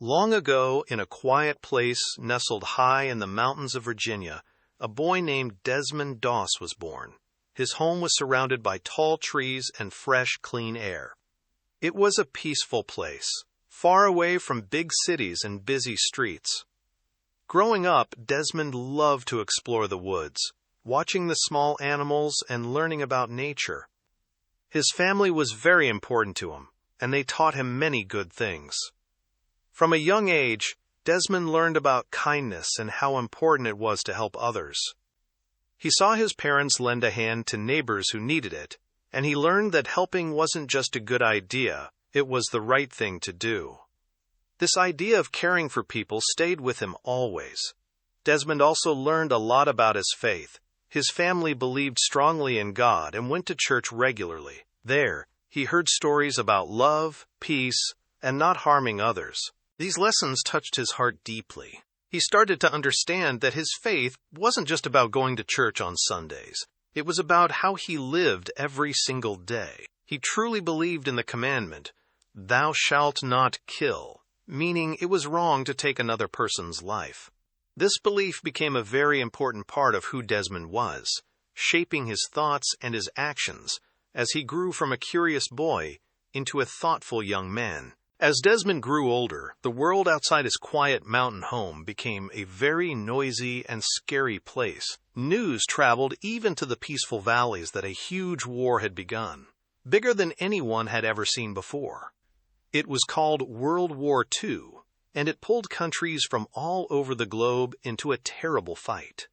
Long ago, in a quiet place nestled high in the mountains of Virginia, a boy named Desmond Doss was born. His home was surrounded by tall trees and fresh, clean air. It was a peaceful place, far away from big cities and busy streets. Growing up, Desmond loved to explore the woods, watching the small animals and learning about nature. His family was very important to him, and they taught him many good things. From a young age, Desmond learned about kindness and how important it was to help others. He saw his parents lend a hand to neighbors who needed it, and he learned that helping wasn't just a good idea, it was the right thing to do. This idea of caring for people stayed with him always. Desmond also learned a lot about his faith. His family believed strongly in God and went to church regularly. There, he heard stories about love, peace, and not harming others. These lessons touched his heart deeply. He started to understand that his faith wasn't just about going to church on Sundays. It was about how he lived every single day. He truly believed in the commandment, "Thou shalt not kill," meaning it was wrong to take another person's life. This belief became a very important part of who Desmond was, shaping his thoughts and his actions as he grew from a curious boy into a thoughtful young man. As Desmond grew older, the world outside his quiet mountain home became a very noisy and scary place. News traveled even to the peaceful valleys that a huge war had begun, bigger than anyone had ever seen before. It was called World War II, and it pulled countries from all over the globe into a terrible fight.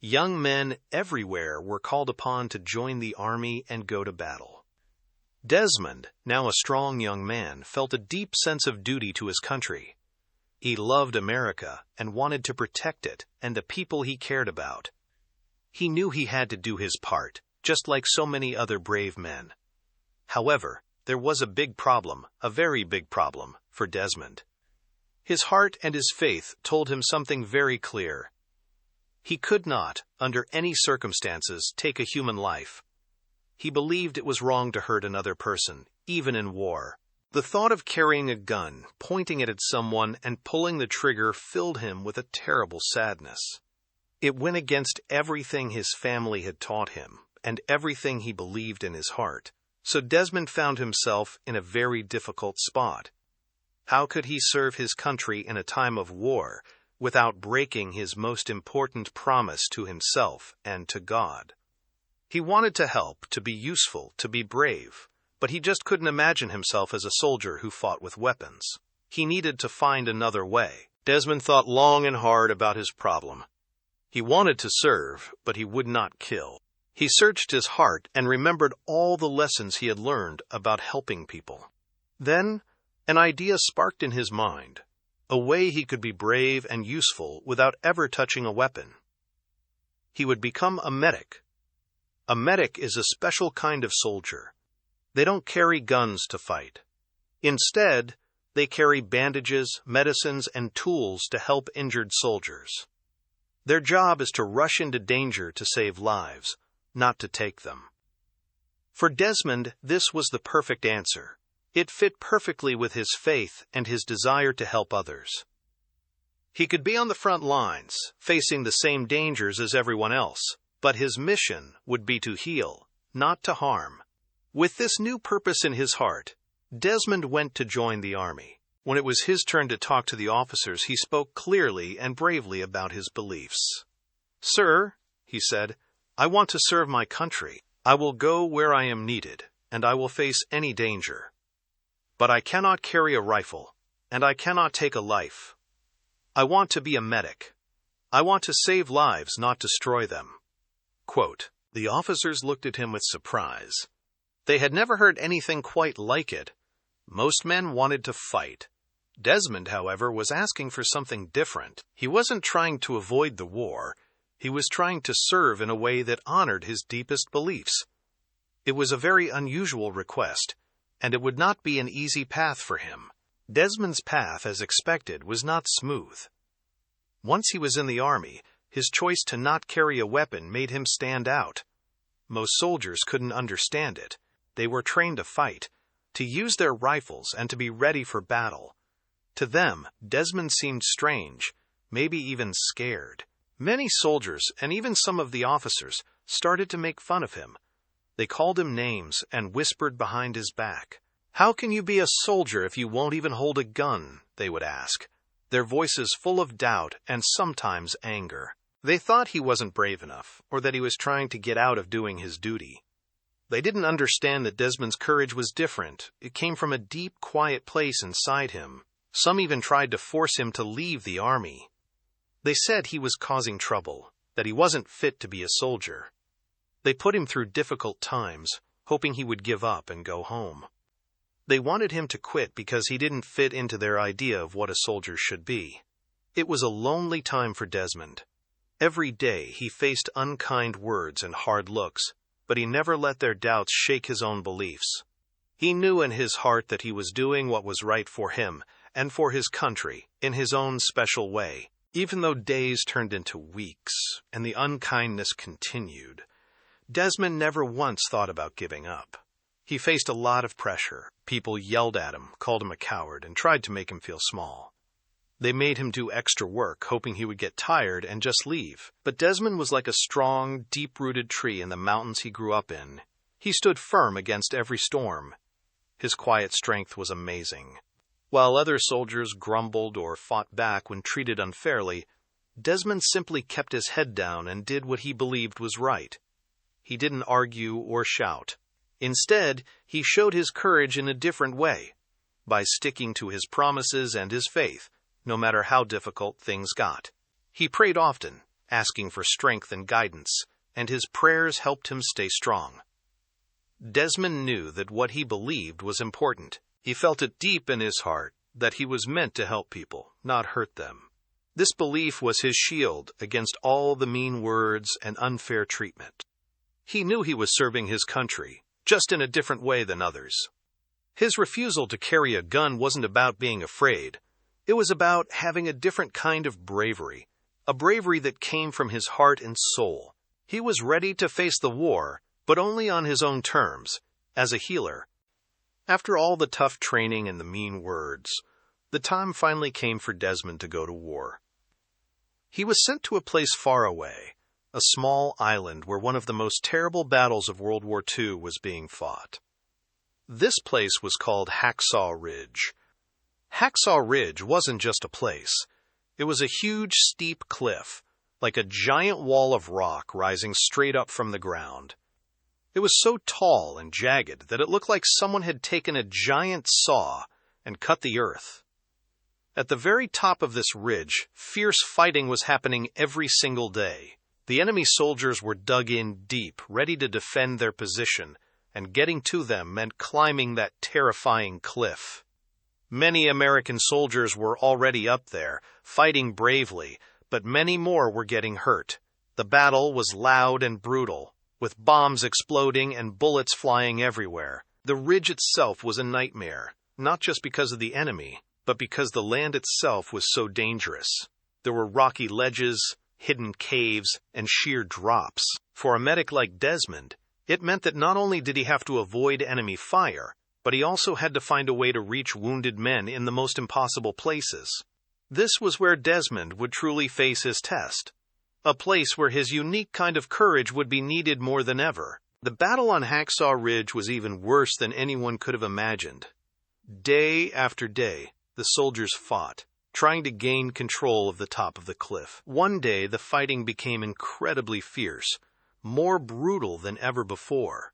Young men everywhere were called upon to join the army and go to battle. Desmond, now a strong young man, felt a deep sense of duty to his country. He loved America and wanted to protect it and the people he cared about. He knew he had to do his part, just like so many other brave men. However, there was a big problem, a very big problem, for Desmond. His heart and his faith told him something very clear. He could not, under any circumstances, take a human life. He believed it was wrong to hurt another person, even in war. The thought of carrying a gun, pointing it at someone, and pulling the trigger filled him with a terrible sadness. It went against everything his family had taught him, and everything he believed in his heart. So Desmond found himself in a very difficult spot. How could he serve his country in a time of war without breaking his most important promise to himself and to God? He wanted to help, to be useful, to be brave, but he just couldn't imagine himself as a soldier who fought with weapons. He needed to find another way. Desmond thought long and hard about his problem. He wanted to serve, but he would not kill. He searched his heart and remembered all the lessons he had learned about helping people. Then, an idea sparked in his mind, a way he could be brave and useful without ever touching a weapon. He would become a medic. A medic is a special kind of soldier. They don't carry guns to fight. Instead, they carry bandages, medicines, and tools to help injured soldiers. Their job is to rush into danger to save lives, not to take them. For Desmond, this was the perfect answer. It fit perfectly with his faith and his desire to help others. He could be on the front lines, facing the same dangers as everyone else, but his mission would be to heal, not to harm. With this new purpose in his heart, Desmond went to join the army. When it was his turn to talk to the officers, he spoke clearly and bravely about his beliefs. "Sir," he said, "I want to serve my country. I will go where I am needed, and I will face any danger. But I cannot carry a rifle, and I cannot take a life. I want to be a medic. I want to save lives, not destroy them." Quote, the officers looked at him with surprise. They had never heard anything quite like it. Most men wanted to fight. Desmond, however, was asking for something different. He wasn't trying to avoid the war. He was trying to serve in a way that honored his deepest beliefs. It was a very unusual request, and it would not be an easy path for him. Desmond's path, as expected, was not smooth. Once he was in the army, his choice to not carry a weapon made him stand out. Most soldiers couldn't understand it. They were trained to fight, to use their rifles, and to be ready for battle. To them, Desmond seemed strange, maybe even scared. Many soldiers, and even some of the officers, started to make fun of him. They called him names and whispered behind his back. "How can you be a soldier if you won't even hold a gun?" they would ask, their voices full of doubt and sometimes anger. They thought he wasn't brave enough, or that he was trying to get out of doing his duty. They didn't understand that Desmond's courage was different. It came from a deep, quiet place inside him. Some even tried to force him to leave the army. They said he was causing trouble, that he wasn't fit to be a soldier. They put him through difficult times, hoping he would give up and go home. They wanted him to quit because he didn't fit into their idea of what a soldier should be. It was a lonely time for Desmond. Every day he faced unkind words and hard looks, but he never let their doubts shake his own beliefs. He knew in his heart that he was doing what was right for him and for his country in his own special way. Even though days turned into weeks and the unkindness continued, Desmond never once thought about giving up. He faced a lot of pressure. People yelled at him, called him a coward, and tried to make him feel small. They made him do extra work, hoping he would get tired and just leave. But Desmond was like a strong, deep-rooted tree in the mountains he grew up in. He stood firm against every storm. His quiet strength was amazing. While other soldiers grumbled or fought back when treated unfairly, Desmond simply kept his head down and did what he believed was right. He didn't argue or shout. Instead, he showed his courage in a different way, by sticking to his promises and his faith, no matter how difficult things got. He prayed often, asking for strength and guidance, and his prayers helped him stay strong. Desmond knew that what he believed was important. He felt it deep in his heart that he was meant to help people, not hurt them. This belief was his shield against all the mean words and unfair treatment. He knew he was serving his country, just in a different way than others. His refusal to carry a gun wasn't about being afraid. It was about having a different kind of bravery, a bravery that came from his heart and soul. He was ready to face the war, but only on his own terms, as a healer. After all the tough training and the mean words, the time finally came for Desmond to go to war. He was sent to a place far away, a small island where one of the most terrible battles of World War II was being fought. This place was called Hacksaw Ridge. Hacksaw Ridge wasn't just a place. It was a huge, steep cliff, like a giant wall of rock rising straight up from the ground. It was so tall and jagged that it looked like someone had taken a giant saw and cut the earth. At the very top of this ridge, fierce fighting was happening every single day. The enemy soldiers were dug in deep, ready to defend their position, and getting to them meant climbing that terrifying cliff. Many American soldiers were already up there, fighting bravely, but many more were getting hurt. The battle was loud and brutal, with bombs exploding and bullets flying everywhere. The ridge itself was a nightmare, not just because of the enemy, but because the land itself was so dangerous. There were rocky ledges, hidden caves, and sheer drops. For a medic like Desmond, it meant that not only did he have to avoid enemy fire, but he also had to find a way to reach wounded men in the most impossible places. This was where Desmond would truly face his test. A place where his unique kind of courage would be needed more than ever. The battle on Hacksaw Ridge was even worse than anyone could have imagined. Day after day, the soldiers fought, trying to gain control of the top of the cliff. One day, the fighting became incredibly fierce, more brutal than ever before.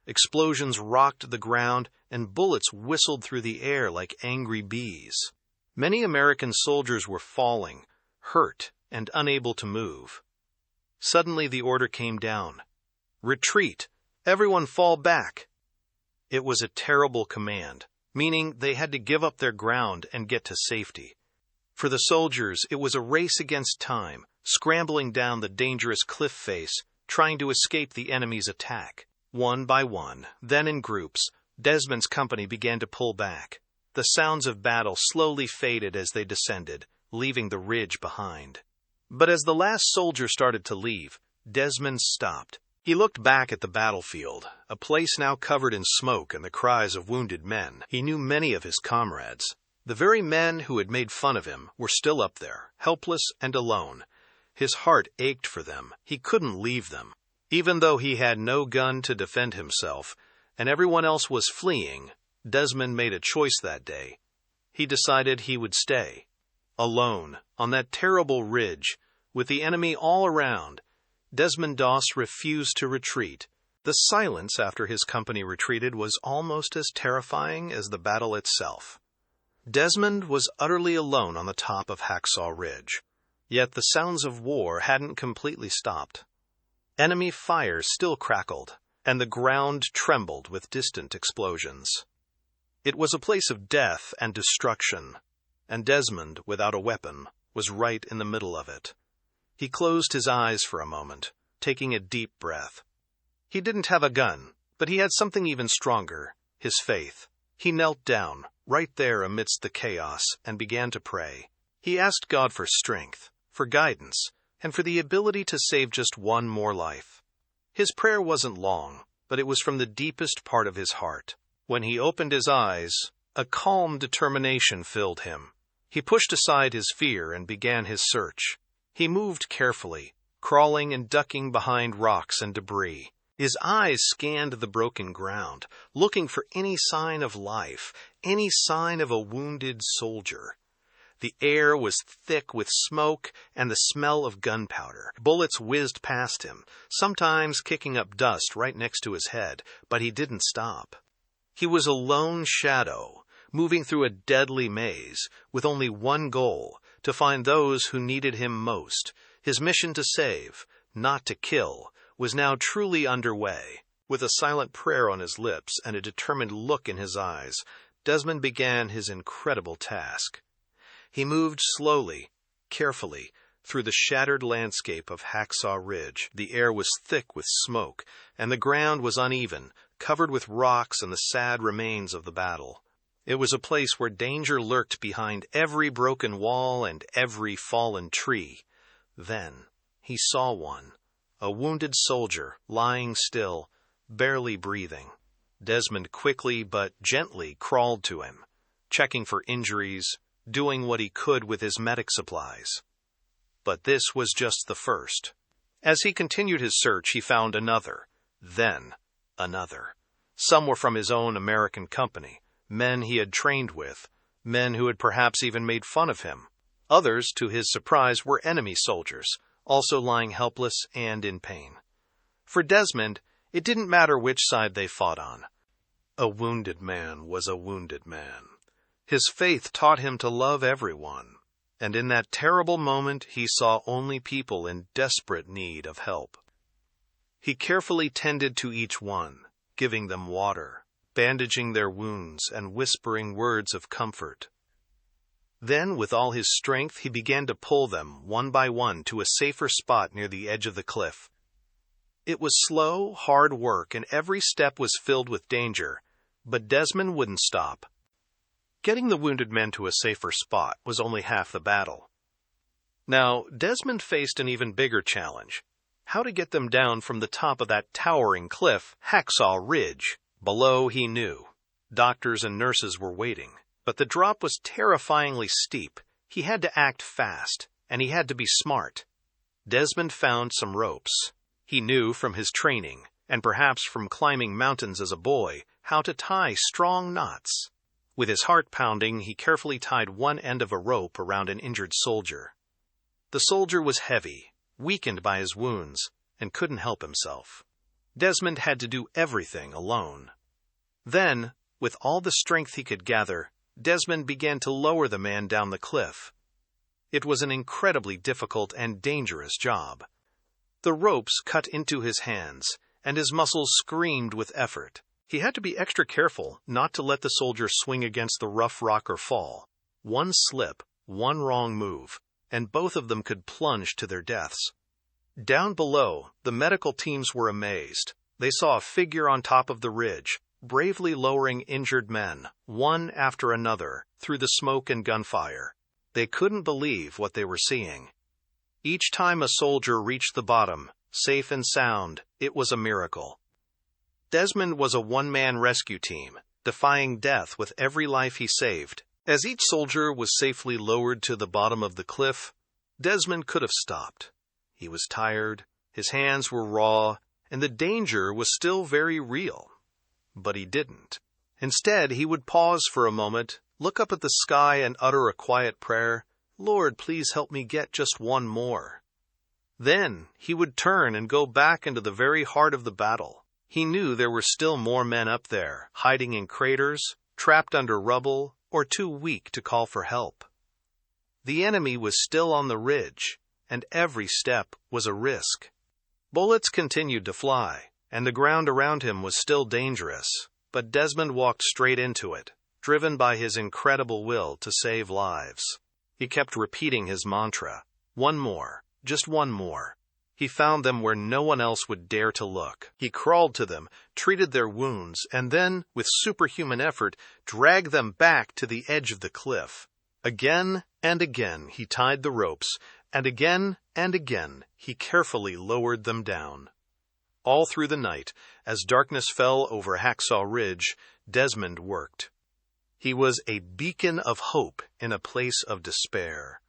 Explosions rocked the ground, and bullets whistled through the air like angry bees. Many American soldiers were falling, hurt, and unable to move. Suddenly the order came down. Retreat! Everyone fall back! It was a terrible command, meaning they had to give up their ground and get to safety. For the soldiers, it was a race against time, scrambling down the dangerous cliff face, trying to escape the enemy's attack. One by one, then in groups, Desmond's company began to pull back. The sounds of battle slowly faded as they descended, leaving the ridge behind. But as the last soldier started to leave, Desmond stopped. He looked back at the battlefield, a place now covered in smoke and the cries of wounded men. He knew many of his comrades. The very men who had made fun of him were still up there, helpless and alone. His heart ached for them. He couldn't leave them. Even though he had no gun to defend himself, and everyone else was fleeing, Desmond made a choice that day. He decided he would stay. Alone, on that terrible ridge, with the enemy all around, Desmond Doss refused to retreat. The silence after his company retreated was almost as terrifying as the battle itself. Desmond was utterly alone on the top of Hacksaw Ridge. Yet the sounds of war hadn't completely stopped. Enemy fire still crackled, and the ground trembled with distant explosions. It was a place of death and destruction, and Desmond, without a weapon, was right in the middle of it. He closed his eyes for a moment, taking a deep breath. He didn't have a gun, but he had something even stronger, his faith. He knelt down, right there amidst the chaos, and began to pray. He asked God for strength, for guidance, and for the ability to save just one more life. His prayer wasn't long, but it was from the deepest part of his heart. When he opened his eyes, a calm determination filled him. He pushed aside his fear and began his search. He moved carefully, crawling and ducking behind rocks and debris. His eyes scanned the broken ground, looking for any sign of life, any sign of a wounded soldier. The air was thick with smoke and the smell of gunpowder. Bullets whizzed past him, sometimes kicking up dust right next to his head, but he didn't stop. He was a lone shadow, moving through a deadly maze, with only one goal, to find those who needed him most. His mission to save, not to kill, was now truly underway. With a silent prayer on his lips and a determined look in his eyes, Desmond began his incredible task. He moved slowly, carefully, through the shattered landscape of Hacksaw Ridge. The air was thick with smoke, and the ground was uneven, covered with rocks and the sad remains of the battle. It was a place where danger lurked behind every broken wall and every fallen tree. Then he saw one, a wounded soldier, lying still, barely breathing. Desmond quickly but gently crawled to him, checking for injuries, doing what he could with his medic supplies. But this was just the first. As he continued his search, he found another, then another. Some were from his own American company, men he had trained with, men who had perhaps even made fun of him. Others, to his surprise, were enemy soldiers, also lying helpless and in pain. For Desmond, it didn't matter which side they fought on. A wounded man was a wounded man. His faith taught him to love everyone, and in that terrible moment he saw only people in desperate need of help. He carefully tended to each one, giving them water, bandaging their wounds, and whispering words of comfort. Then, with all his strength, he began to pull them, one by one, to a safer spot near the edge of the cliff. It was slow, hard work, and every step was filled with danger, but Desmond wouldn't stop. Getting the wounded men to a safer spot was only half the battle. Now, Desmond faced an even bigger challenge: how to get them down from the top of that towering cliff, Hacksaw Ridge. Below, he knew. Doctors and nurses were waiting, but the drop was terrifyingly steep. He had to act fast, and he had to be smart. Desmond found some ropes. He knew from his training, and perhaps from climbing mountains as a boy, how to tie strong knots. With his heart pounding, he carefully tied one end of a rope around an injured soldier. The soldier was heavy, weakened by his wounds, and couldn't help himself. Desmond had to do everything alone. Then, with all the strength he could gather, Desmond began to lower the man down the cliff. It was an incredibly difficult and dangerous job. The ropes cut into his hands, and his muscles screamed with effort. He had to be extra careful not to let the soldier swing against the rough rock or fall. One slip, one wrong move, and both of them could plunge to their deaths. Down below, the medical teams were amazed. They saw a figure on top of the ridge, bravely lowering injured men, one after another, through the smoke and gunfire. They couldn't believe what they were seeing. Each time a soldier reached the bottom, safe and sound, it was a miracle. Desmond was a one-man rescue team, defying death with every life he saved, As each soldier was safely lowered to the bottom of the cliff, Desmond could have stopped. He was tired, his hands were raw, and the danger was still very real. But he didn't. Instead, he would pause for a moment, look up at the sky and utter a quiet prayer, "Lord, please help me get just one more." Then he would turn and go back into the very heart of the battle. He knew there were still more men up there, hiding in craters, trapped under rubble, or too weak to call for help. The enemy was still on the ridge, and every step was a risk. Bullets continued to fly, and the ground around him was still dangerous, but Desmond walked straight into it, driven by his incredible will to save lives. He kept repeating his mantra, "One more, just one more." He found them where no one else would dare to look. He crawled to them, treated their wounds, and then, with superhuman effort, dragged them back to the edge of the cliff. Again and again he tied the ropes, and again he carefully lowered them down. All through the night, as darkness fell over Hacksaw Ridge, Desmond worked. He was a beacon of hope in a place of despair.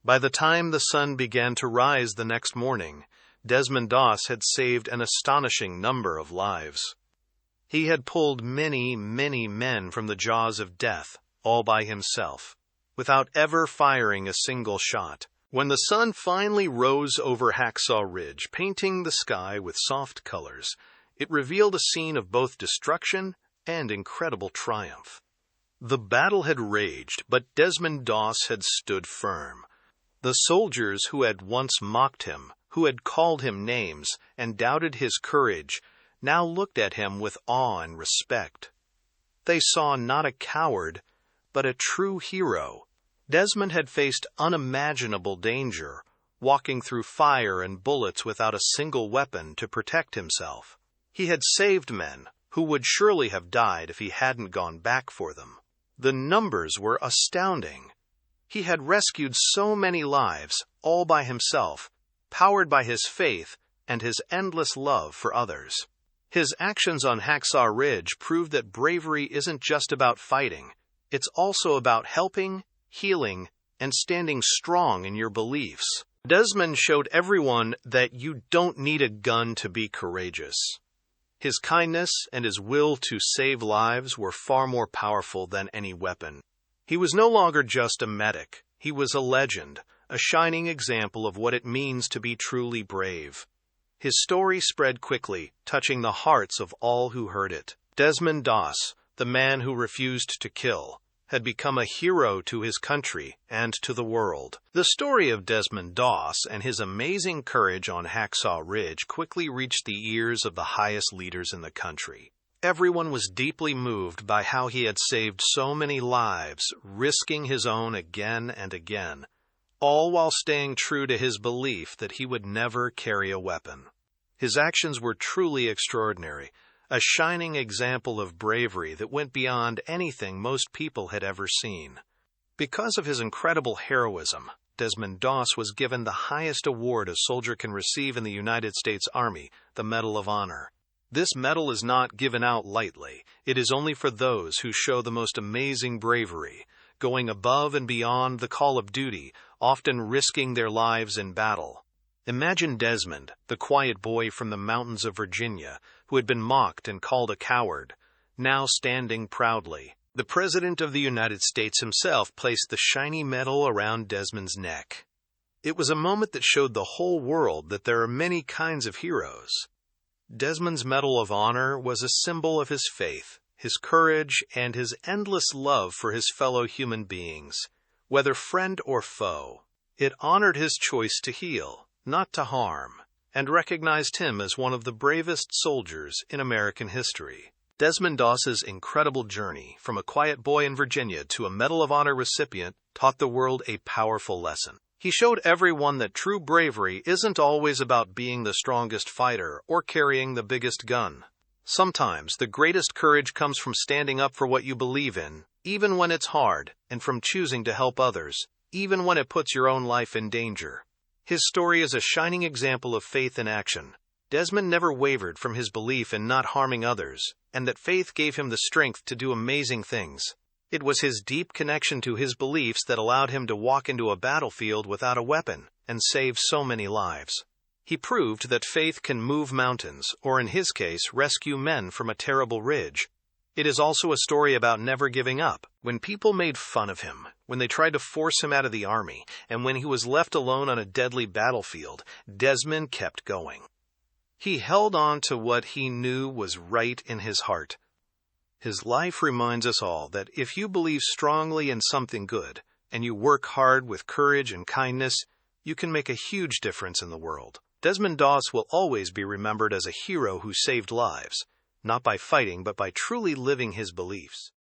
By the time the sun began to rise the next morning, Desmond Doss had saved an astonishing number of lives. He had pulled many men from the jaws of death, all by himself, without ever firing a single shot. When the sun finally rose over Hacksaw Ridge, painting the sky with soft colors, it revealed a scene of both destruction and incredible triumph. The battle had raged, but Desmond Doss had stood firm. The soldiers who had once mocked him, who had called him names and doubted his courage, now looked at him with awe and respect. They saw not a coward, but a true hero. Desmond had faced unimaginable danger, walking through fire and bullets without a single weapon to protect himself. He had saved men who would surely have died if he hadn't gone back for them. The numbers were astounding. He had rescued so many lives, all by himself, powered by his faith and his endless love for others. His actions on Hacksaw Ridge proved that bravery isn't just about fighting. It's also about helping, healing, and standing strong in your beliefs. Desmond showed everyone that you don't need a gun to be courageous. His kindness and his will to save lives were far more powerful than any weapon. He was no longer just a medic. He was a legend, a shining example of what it means to be truly brave. His story spread quickly, touching the hearts of all who heard it. Desmond Doss, the man who refused to kill, had become a hero to his country and to the world. The story of Desmond Doss and his amazing courage on Hacksaw Ridge quickly reached the ears of the highest leaders in the country. Everyone was deeply moved by how he had saved so many lives, risking his own again and again, all while staying true to his belief that he would never carry a weapon. His actions were truly extraordinary, a shining example of bravery that went beyond anything most people had ever seen. Because of his incredible heroism, Desmond Doss was given the highest award a soldier can receive in the United States Army, the Medal of Honor. This medal is not given out lightly. It is only for those who show the most amazing bravery, going above and beyond the call of duty, often risking their lives in battle. Imagine Desmond, the quiet boy from the mountains of Virginia, who had been mocked and called a coward, now standing proudly. The President of the United States himself placed the shiny medal around Desmond's neck. It was a moment that showed the whole world that there are many kinds of heroes. Desmond's Medal of Honor was a symbol of his faith, his courage, and his endless love for his fellow human beings, whether friend or foe. It honored his choice to heal, not to harm, and recognized him as one of the bravest soldiers in American history. Desmond Doss's incredible journey from a quiet boy in Virginia to a Medal of Honor recipient taught the world a powerful lesson. He showed everyone that true bravery isn't always about being the strongest fighter or carrying the biggest gun. Sometimes the greatest courage comes from standing up for what you believe in, even when it's hard, and from choosing to help others, even when it puts your own life in danger. His story is a shining example of faith in action. Desmond never wavered from his belief in not harming others, and that faith gave him the strength to do amazing things. It was his deep connection to his beliefs that allowed him to walk into a battlefield without a weapon and save so many lives. He proved that faith can move mountains, or in his case, rescue men from a terrible ridge. It is also a story about never giving up. When people made fun of him, when they tried to force him out of the army, and when he was left alone on a deadly battlefield, Desmond kept going. He held on to what he knew was right in his heart. His life reminds us all that if you believe strongly in something good, and you work hard with courage and kindness, you can make a huge difference in the world. Desmond Doss will always be remembered as a hero who saved lives, not by fighting but by truly living his beliefs.